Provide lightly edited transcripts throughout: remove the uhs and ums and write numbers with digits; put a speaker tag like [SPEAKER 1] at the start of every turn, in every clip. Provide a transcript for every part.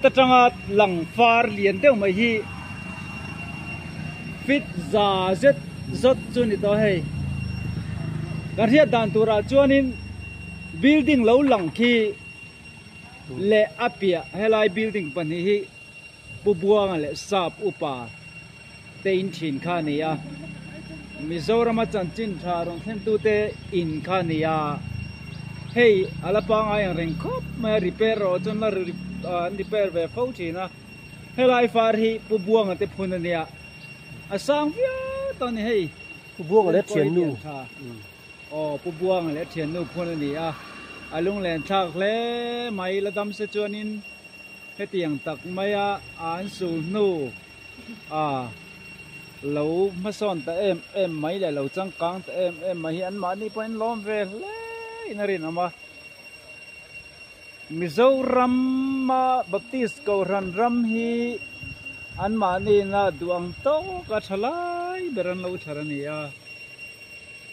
[SPEAKER 1] ta changa lang far lian deuh mai hi fit za zet zot chu ni to hei garia dan tura chuanin building lo lang khi le apia helai building pani hi bubuang le sap upa te in thin kha nia Mizoram chanchin tha rong them tu te in kha nia hei alapang ai reng khop ma repair ro chon la repair ve fo thina helai far hi bubuang te phun nia asang via ton hei
[SPEAKER 2] bubuang le thian nu
[SPEAKER 1] bubuang le thian nu phun nia alung len thak hle mai la dam se chuanin he tiang tak maya an su nu lo ma son ta em mai le lo chang kang ta em mai an ma ni point lom ve le inarin ama Mizoram Baptist ko ran ram hi an ma ni na duang to ka thalai beran lo tharania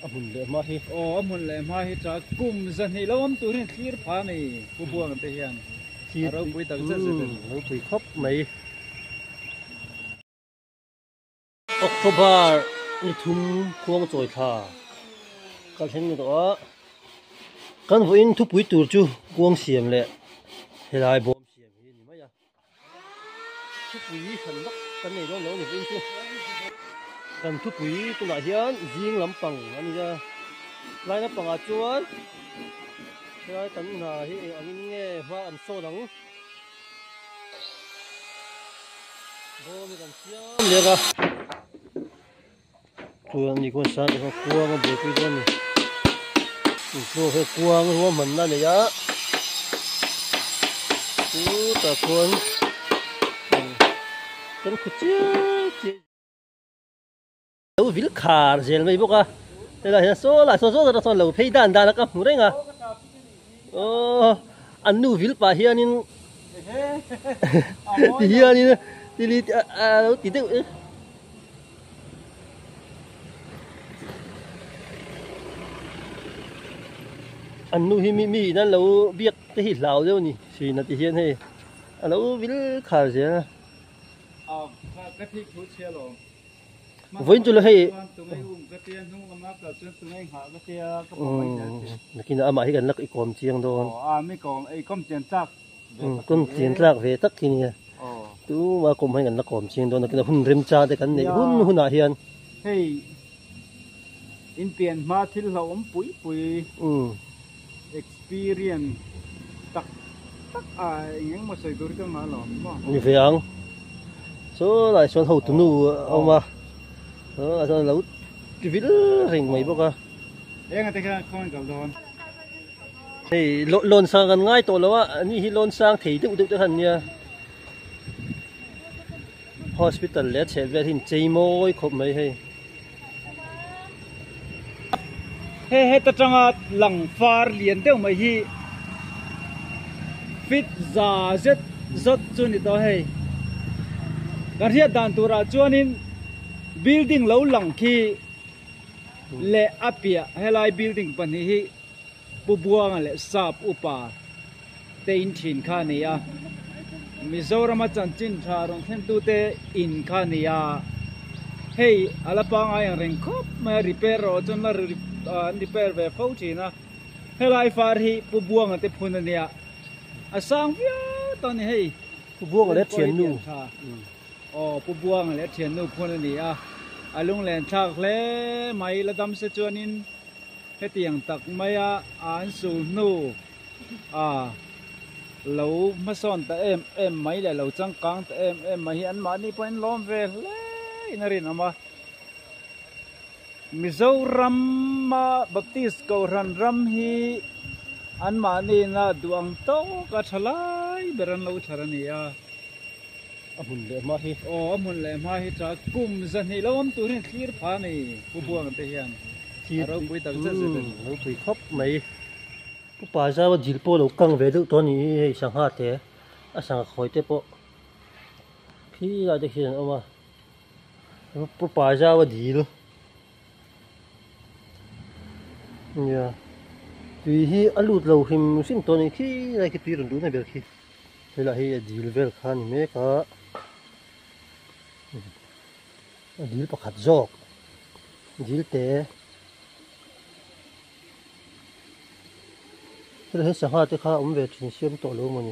[SPEAKER 2] amun le ma hi
[SPEAKER 1] amun le ma hi ta kum zan hi lom tu rin thlir pha ni bubuang te hian ro pui tak cha
[SPEAKER 2] lo pui khop mai October ni thum khuang choi tha kal hen ni to kan voin thu pui tur chu kuang siam le helai bom siam hi ni mai ya thu pui khan dak kan nei lo ni vin chu kan thu pui tu na hian jing lampang ani ja lai na panga chuan helai tan na hi angin nge wa an so dang bom kan siam le ga chuan ni ko sa ko kuang bo pui jan ni so he kuang ro man na ne ya tu ta kon kan khu chi lo vil khar zel mai boka te la so la so da lo phei dan da ka mu renga an nu vil pa hianin hianin ti li ti te an nu hi mi nan lo biak te hi lau deu ni si na ti hian he lo vil khar zel
[SPEAKER 1] ka thi khu che lo
[SPEAKER 2] voin tu lo hei
[SPEAKER 1] tu mai ka tian hung ma ka chu tu mai ha ka tia ka
[SPEAKER 2] nakin ama hi kan lak i kom chiang don
[SPEAKER 1] mi kom ei kom chen chak
[SPEAKER 2] kom chen chak ve tak ki ni tu ma kom hai kan lak kom chiang don nakin hun rem cha te kan nei hun a hian
[SPEAKER 1] hei in pian ma thil lo pui experience tak yang ma soi dur ka ma lo
[SPEAKER 2] ni veang so lai son ho tu nu ama so lo ti vil ring mai boka
[SPEAKER 1] eng ate ka kon ka don
[SPEAKER 2] hei lon sang kan ngai to lo wa ni hi lon sang thei tu te han nia hospital le che ve hin chei moi khop mai hei
[SPEAKER 1] he ta changa lang far lian deuh mai hi fit za zet zot chu ni to hei garia dan tura chuanin building lo lang khi le apia helai building pani hi bubuang le sap upa te in thin kha nia Mizoram chanchin tha rong them tu te in kha nia hei alapang ai reng khop ma repair ro chon la repair ve fo thina helai far hi bubuang te phun nia asang via ton hei
[SPEAKER 2] bubuang le thian nu
[SPEAKER 1] bubuang le thian nu phun nia alung len thak hle mai la dam se chuanin he tiang tak maya an su nu lo ma son ta em mai le lo chang kang ta em mai an ma ni point lom ve le inarin ama Mizoram Baptist ko ran ram hi an ma ni na duang to ka thalai beran lo tharania
[SPEAKER 2] amun le ma hi
[SPEAKER 1] amun le ma hi ta kum zan hi lom tu rin thlir pha ni bubuang te hian ro pui tak cha
[SPEAKER 2] lo pui khop mai pu pa za wa dil po lo kang ve du to ni hei sang ha te a sang khoi te po phi la de hian oma pu pa za wa dil ya tui hi alut lo him sin to ni khi lai ki tirun du na ber khi นี่ละให้ดีลเวลคันเมกะดีลประคัดจอกดีลเตะแล้วให้สังหารที่ข้าเวทเชื่อมต่อลงมัน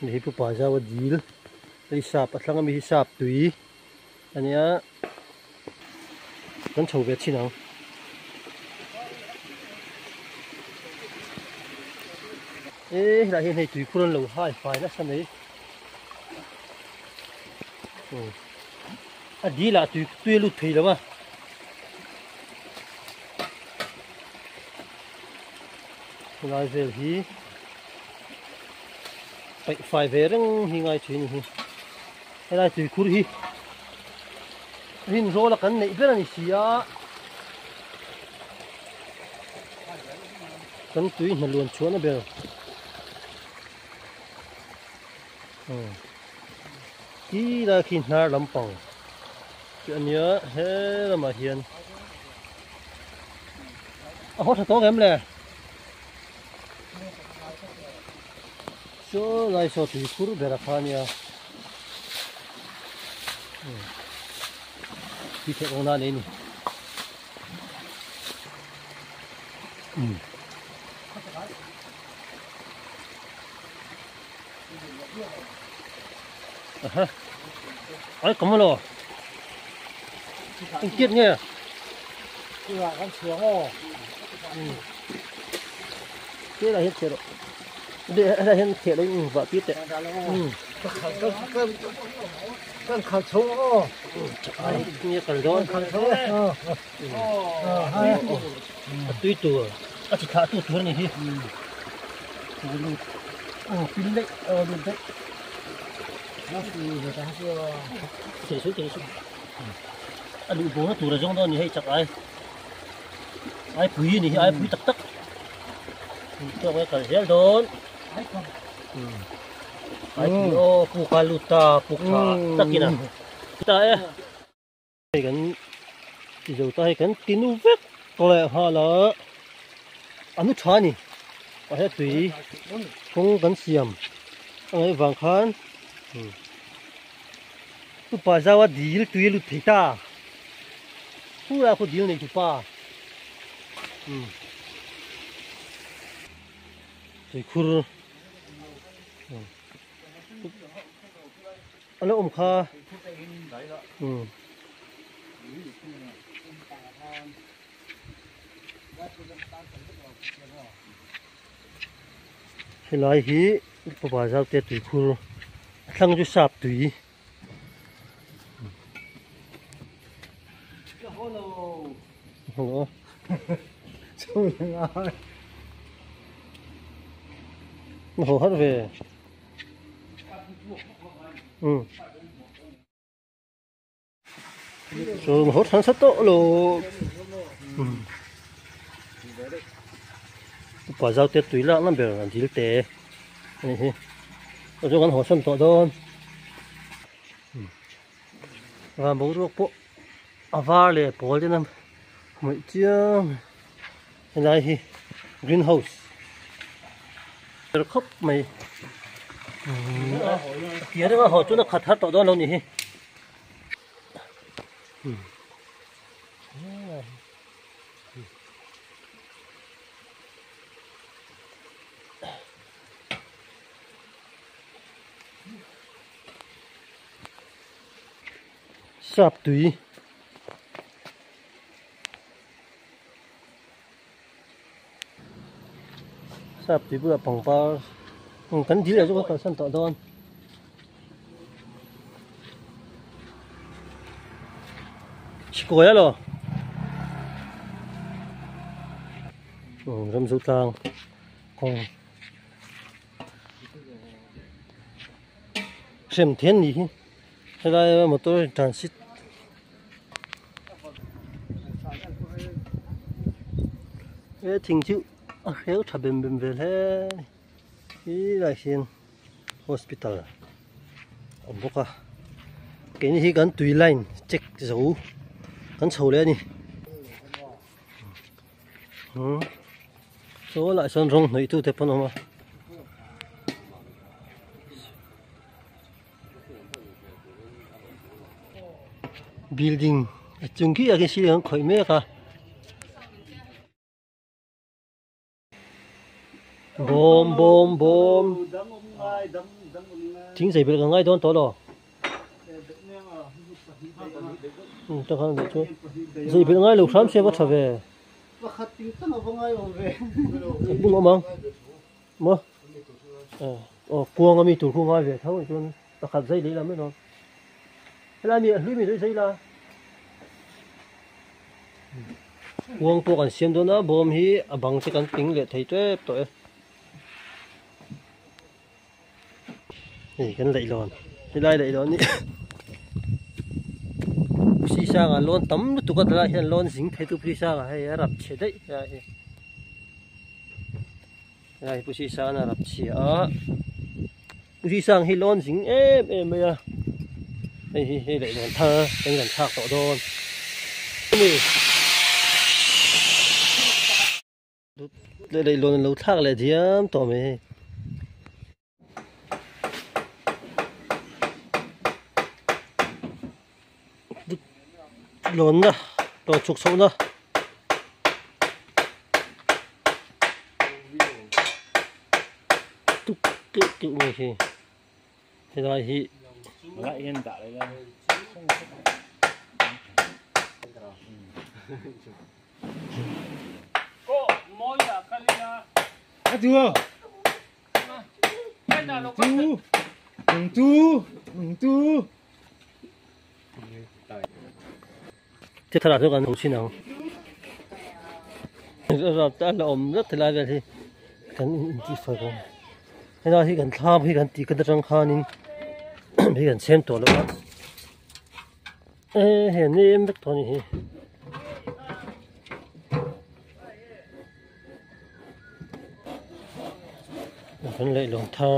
[SPEAKER 2] นี่ให้ผู้ป่าจะว่าดีลฮิซาบอัตลังมีฮิซาบตุยอันนี้กันโชว์เวทชินังเราเห็นในตุยคุรันเราหายไฟนะสันนี้ดีละตุยลุดทีแล้วมั้ยลายเวลฮีไปไฟเวรังหิงไงช่วยนี่ลายตุยคุรฮีหินโซละกันในเรื่องนี้เสียกันตุยมันล้วนชวนนะเบลที่เราคิดนาลำปังอันนี้เฮ้ยมาเฮียนอ๋อถ้าโตกันเลยโซ่ลายโซ่ตีคุรุเบราคานี่ที่เทองนานี่ไอ้คำว่าหรอต้องเก็บเนี่ยที่ว่ากันเสือโง่ที่อะไรเห็นเสือเดี๋ยวอะไรเห็นเสือเลยว่าพิษแต่ก็ขัดโซ่ไอ้เนี่ยกันร้อนขัดโซ่ตุ้ยตัวอาจจะขาดตัวนี่ที่ปิ้นเล็กดูเล็กแล้วคือจะให้เสียสุดอันนี้ผมว่าตัวเราจ้องตอนนี้ให้จับไอ้ปุ๋ยนี่ไอ้ปุ๋ยตักเจ้าไว้กันเสียโดนไอ้ปุ๋ยโอ้ปูกาลูตาปูขาตักกินอ่ะตาให้กันที่จะตายกันตินูเวกก็เลยฮะละอันนู้นชานี่ไอ้ปุ๋ยคงกันเสียมไอ้วางคันtu pa zawa dil tu yelu thita pura ko dil nei tu pa tu khur ala kha helai hi pa zaw te tu khur thlang ju sap tui hello sao lại ai hồ hết về rồi mà hốt hắn sát tốt luôn quả rau tết túi lắm bèo làm gì tệ này ở chỗ con hồ sân to đơn và bố ruột bộ ava le bố cho nên mấy chương hiện nay thì greenhouse rồi khóc mày kia đó họ chỗ nó khát hết to đó lâu nhỉ sạp túi sạp túi vừa bằng bao cắn dí là cho các sân tọa đòn chỉ có ấy rồi râm rút lang còn xem thiên gì thế đây một tôi transit cái thình chữ khéo thà bền về thế cái là hiện hospital ông bốc à cái này gắn tùy line check dấu gắn sầu lên đi số lại son rong này tu thế phân không à building chung ki age silang khoi me ka bom chính sai bel ngai don to lo ta khang de chu sai bel ngai lo kham se wa thave
[SPEAKER 1] pakhat ting tan awangai ove
[SPEAKER 2] bung amang mo kuang ami tur khu ngai ve thau chun pakhat zai le la me no hela mi hlui mi zai la kuang po kan siam do na bom hi abang che kan ping le thei twe to eนี่กันไหลร้อนไม่ได้ไหลร้อนนี่ผู้ชีช่างร้อนตั้มตุกตะละเห็นร้อนสิงให้ตุผู้ชีช่างให้รับเฉดได้ผู้ชีช่างรับเฉดผู้ชีช่างให้ร้อนสิงไม่อะให้ไหลร้อนท่าเป็นกันชากต่อโดนนี่ไหลร้อนเราทักเลยเทียมต่อไหมร้อนนะร้อนชุกโซนะตุ๊กตุ๊กไม่ใช่เห็นไหมฮีละเห็นตาเลยนะก็มอยอะกันเลยนะ
[SPEAKER 1] aduh tu
[SPEAKER 2] ที่ตลาดทุกคนของชินังเราแต่ละอมรัฐลายกันที่กันที่ฝรั่งให้เราที่กันท่าที่กันตีกันตรังคานินที่กันเส้นตัวแล้วเห็นนี่ไม่ตัวนี้เป็นเลยลงท่า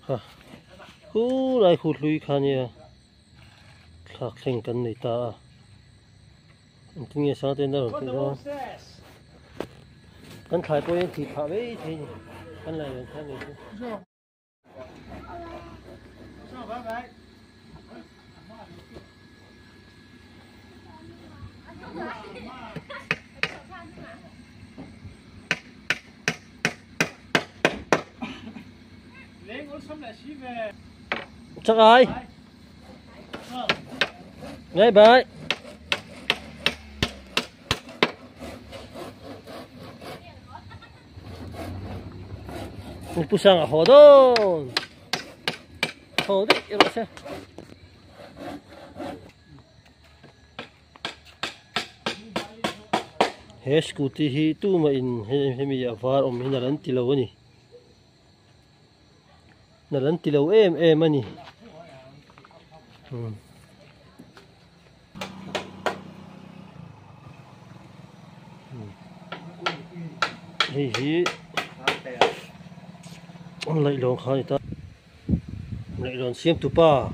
[SPEAKER 2] ฮะคู่ไรคู่ลุยคันเนี่ยคลากเล่นกันในตาจริงๆสาวเต้นได้หรือเปล่ากันขายตัวเองที่ขาไว้ที่กันอะไรอย่างนี้จักไงไงไปpusang ako doon. Di, iba siya. Hes kuti hi tu main hemi avar hinalan tilaw ni. Nalan tilaw ani. Hi lại lon khai ta lại lon xiêm tu pa